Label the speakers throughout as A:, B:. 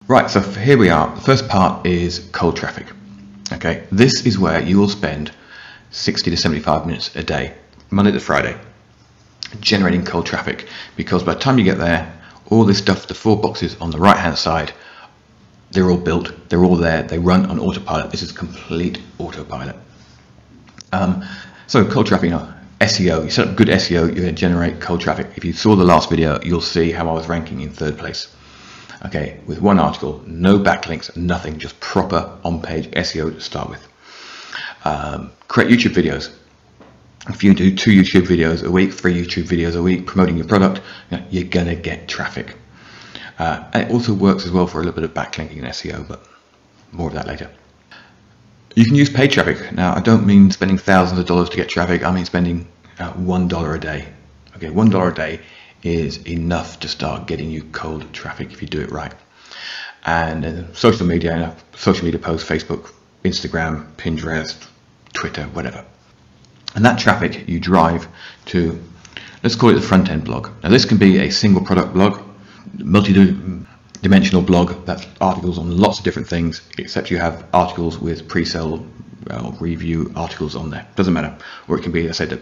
A: Right, so here we are. The first part is cold traffic. Okay, this is where you will spend 60 to 75 minutes a day, Monday to Friday, generating cold traffic, because by the time you get there, all this stuff, the 4 boxes on the right hand side, they're all built, they're all there, they run on autopilot. This is complete autopilot. So cold traffic, SEO, you set up good SEO, you're going to generate cold traffic. If you saw the last video, you'll see how I was ranking in 3rd place. Okay, with 1 article, no backlinks, nothing, just proper on-page SEO to start with. Create YouTube videos. If you do 2 YouTube videos a week, 3 YouTube videos a week, promoting your product, you're going to get traffic. And it also works as well for a little bit of backlinking and SEO, but more of that later. You can use paid traffic. Now, I don't mean spending thousands of dollars to get traffic. I mean spending $1 a day. Okay, $1 a day is enough to start getting you cold traffic if you do it right. And social media posts, Facebook, Instagram, Pinterest, Twitter, whatever. And that traffic you drive to, let's call it the front end blog. Now this can be a single product blog, multi-dimensional blog, that's articles on lots of different things, except you have articles with pre-sale review articles on there, doesn't matter. Or it can be, as I said,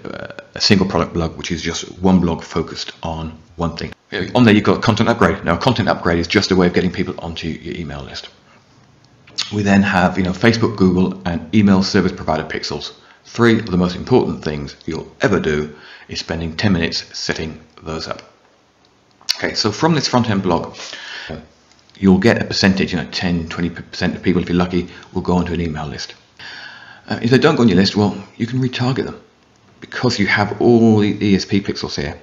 A: a single product blog, which is just one blog focused on one thing. On there you've got content upgrade. Now a content upgrade is just a way of getting people onto your email list. We then have Facebook, Google and email service provider pixels. 3 of the most important things you'll ever do is spending 10 minutes setting those up. Okay, so from this front end blog, you'll get a percentage, 10-20% of people, if you're lucky, will go onto an email list. If they don't go on your list, well, you can retarget them because you have all the ESP pixels here.